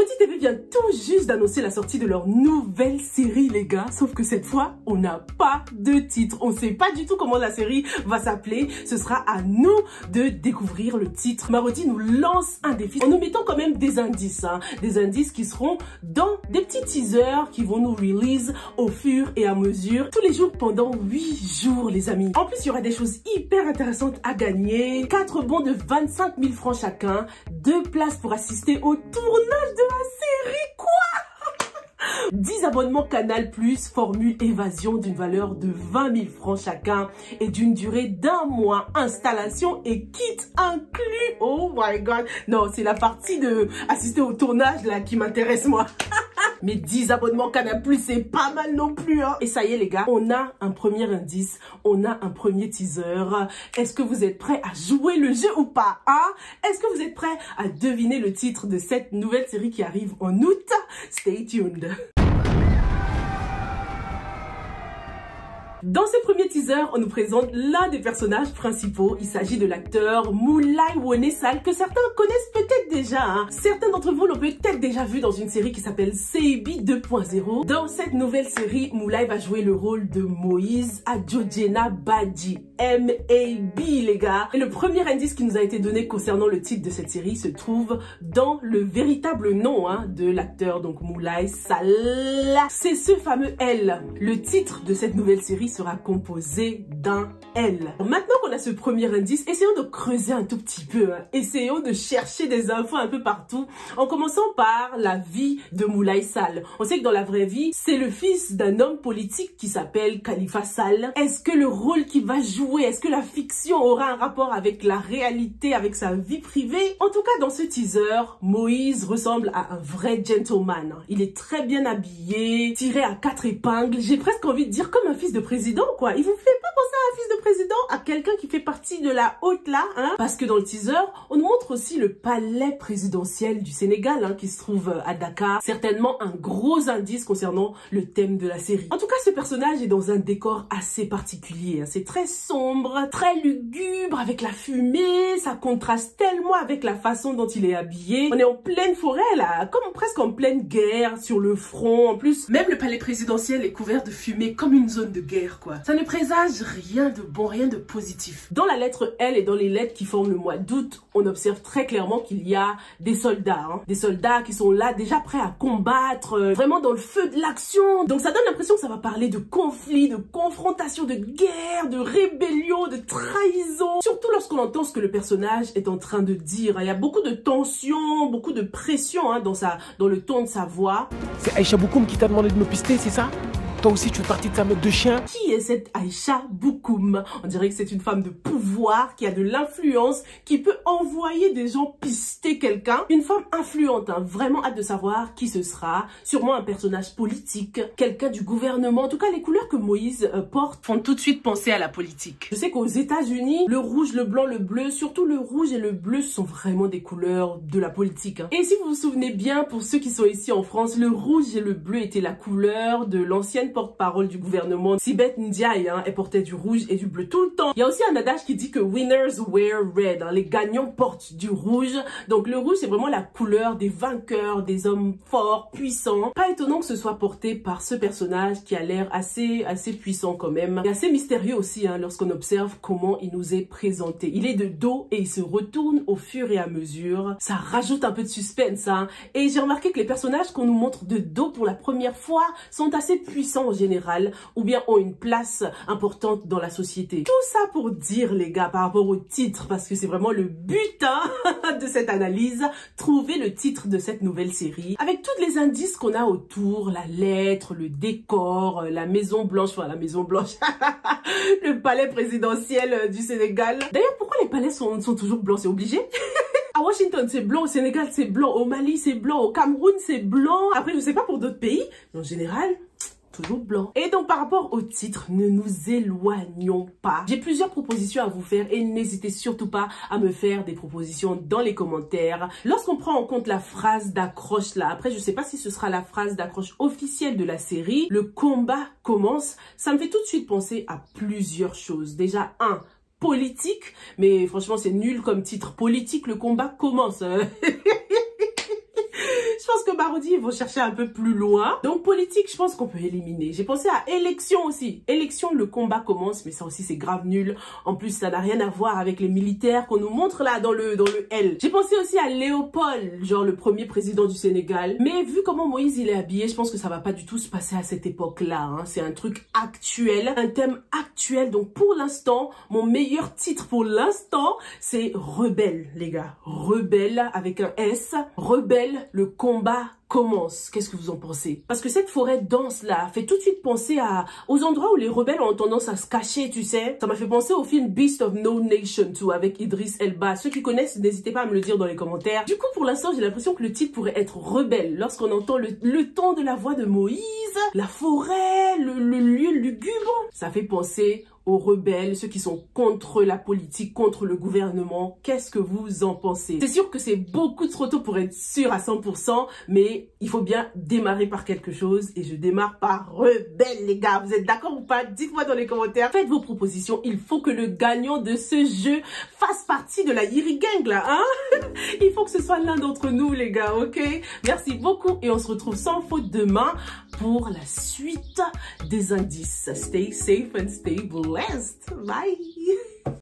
Marodi TV vient tout juste d'annoncer la sortie de leur nouvelle série, les gars. Sauf que cette fois, on n'a pas de titre. On sait pas du tout comment la série va s'appeler. Ce sera à nous de découvrir le titre. Marodi nous lance un défi en nous mettant quand même des indices. Des indices qui seront dans des petits teasers qui vont nous release au fur et à mesure. Tous les jours pendant 8 jours, les amis. En plus, il y aura des choses hyper intéressantes à gagner. 4 bons de 25 000 francs chacun. 2 places pour assister au tournage de la série, quoi. 10 abonnements Canal+, formule évasion d'une valeur de 20 000 francs chacun et d'une durée d'1 mois. Installation et kit inclus. Oh my god. Non, c'est la partie de assister au tournage là qui m'intéresse, moi. Mais 10 abonnements Canal+, c'est pas mal non plus, hein. Et ça y est, les gars, on a un premier indice, on a un premier teaser. Est-ce que vous êtes prêts à jouer le jeu ou pas, hein? Est-ce que vous êtes prêts à deviner le titre de cette nouvelle série qui arrive en août? Stay tuned. Dans ce premier teaser, on nous présente l'un des personnages principaux. Il s'agit de l'acteur Moulay Wonesal, que certains connaissent peut-être déjà, hein. Certains d'entre vous l'ont peut-être déjà vu dans une série qui s'appelle Seibi 2.0. Dans cette nouvelle série, Moulay va jouer le rôle de Moïse Adjojena Badji. M.A.B. les gars. Et le premier indice qui nous a été donné concernant le titre de cette série se trouve dans le véritable nom de l'acteur, donc Moulay Sall. C'est ce fameux L. Le titre de cette nouvelle série sera composé d'un L. Maintenant qu'on a ce premier indice, essayons de creuser un tout petit peu. Essayons de chercher des infos un peu partout, en commençant par la vie de Moulay Sall. On sait que dans la vraie vie, c'est le fils d'un homme politique qui s'appelle Khalifa Sall. Est-ce que le rôle qu'il va jouer, est-ce que la fiction aura un rapport avec la réalité, avec sa vie privée? En tout cas, dans ce teaser, Moïse ressemble à un vrai gentleman. Il est très bien habillé, tiré à 4 épingles. J'ai presque envie de dire comme un fils de président, quoi. Il vous fait pas penser à un fils de président, à quelqu'un qui fait partie de la haute là, hein? Parce que dans le teaser, on nous montre aussi le palais présidentiel du Sénégal, qui se trouve à Dakar. Certainement un gros indice concernant le thème de la série. En tout cas, ce personnage est dans un décor assez particulier. C'est très sombre, très lugubre, avec la fumée. Ça contraste tellement avec la façon dont il est habillé. On est en pleine forêt là, comme presque en pleine guerre sur le front. En plus, même le palais présidentiel est couvert de fumée comme une zone de guerre, quoi. Ça ne présage rien de bon, rien de positif. Dans la lettre L et dans les lettres qui forment le mois d'août, on observe très clairement qu'il y a des soldats, des soldats qui sont là déjà prêts à combattre, vraiment dans le feu de l'action. Donc ça donne l'impression que ça va parler de conflit, de confrontation, de guerre, de rébellion, de trahison. Surtout lorsqu'on entend ce que le personnage est en train de dire. Il y a beaucoup de tension, beaucoup de pression dans le ton de sa voix. C'est Aïcha Boukoum qui t'a demandé de me pister, c'est ça? Toi aussi, tu fais partie de sa meute de chien. Qui est cette Aïcha Boukoum? On dirait que c'est une femme de pouvoir, qui a de l'influence, qui peut envoyer des gens pister quelqu'un. Une femme influente, vraiment hâte de savoir qui ce sera. Sûrement un personnage politique, quelqu'un du gouvernement. En tout cas, les couleurs que Moïse porte font tout de suite penser à la politique. Je sais qu'aux États-Unis, le rouge, le blanc, le bleu, surtout le rouge et le bleu sont vraiment des couleurs de la politique. Et si vous vous souvenez bien, pour ceux qui sont ici en France, le rouge et le bleu étaient la couleur de l'ancienne porte-parole du gouvernement, Sibeth Ndiaye, elle portait du rouge et du bleu tout le temps. Il y a aussi un adage qui dit que winners wear red, les gagnants portent du rouge. Donc le rouge, c'est vraiment la couleur des vainqueurs, des hommes forts, puissants. Pas étonnant que ce soit porté par ce personnage qui a l'air assez puissant quand même. Et assez mystérieux aussi lorsqu'on observe comment il nous est présenté. Il est de dos et il se retourne au fur et à mesure. Ça rajoute un peu de suspense. Et j'ai remarqué que les personnages qu'on nous montre de dos pour la première fois sont assez puissants en général, ou bien ont une place importante dans la société. Tout ça pour dire, les gars, par rapport au titre, parce que c'est vraiment le but de cette analyse, trouver le titre de cette nouvelle série, avec tous les indices qu'on a autour, la lettre, le décor, la Maison Blanche, le palais présidentiel du Sénégal. D'ailleurs, pourquoi les palais sont toujours blancs? C'est obligé? À Washington, c'est blanc. Au Sénégal, c'est blanc. Au Mali, c'est blanc. Au Cameroun, c'est blanc. Après, je sais pas pour d'autres pays, mais en général, toujours blanc. Et donc par rapport au titre, ne nous éloignons pas. J'ai plusieurs propositions à vous faire et n'hésitez surtout pas à me faire des propositions dans les commentaires. Lorsqu'on prend en compte la phrase d'accroche là, après je sais pas si ce sera la phrase d'accroche officielle de la série, le combat commence, ça me fait tout de suite penser à plusieurs choses. Déjà, politique, mais franchement c'est nul comme titre. Politique, le combat commence. Je pense que Marodi, ils vont chercher un peu plus loin. Donc politique, je pense qu'on peut éliminer. J'ai pensé à élection aussi. Élection, le combat commence, mais ça aussi c'est grave nul. En plus, ça n'a rien à voir avec les militaires qu'on nous montre là dans le L. J'ai pensé aussi à Léopold, genre le premier président du Sénégal. Mais vu comment Moïse il est habillé, je pense que ça va pas du tout se passer à cette époque-là. Hein. C'est un truc actuel, un thème actuel. Donc pour l'instant, mon meilleur titre pour l'instant, c'est Rebelle, les gars. Rebelle avec un S. Rebelle, le combat commence. Qu'est-ce que vous en pensez? Parce que cette forêt dense là fait tout de suite penser aux endroits où les rebelles ont tendance à se cacher, tu sais. Ça m'a fait penser au film Beast of No Nation 2 avec Idris Elba. Ceux qui connaissent, n'hésitez pas à me le dire dans les commentaires. Du coup, pour l'instant, j'ai l'impression que le titre pourrait être Rebelle. Lorsqu'on entend le ton de la voix de Moïse, la forêt, le lieu lugubre, ça fait penser aux rebelles, ceux qui sont contre la politique, contre le gouvernement. Qu'est-ce que vous en pensez? C'est sûr que c'est beaucoup trop tôt pour être sûr à 100%, mais il faut bien démarrer par quelque chose et je démarre par Rebelle, les gars. Vous êtes d'accord ou pas? Dites-moi dans les commentaires. Faites vos propositions. Il faut que le gagnant de ce jeu fasse partie de la Yiri Gang, là, hein? Il faut que ce soit l'un d'entre nous, les gars, ok? Merci beaucoup et on se retrouve sans faute demain pour la suite des indices. Stay safe and stay blessed. Bye.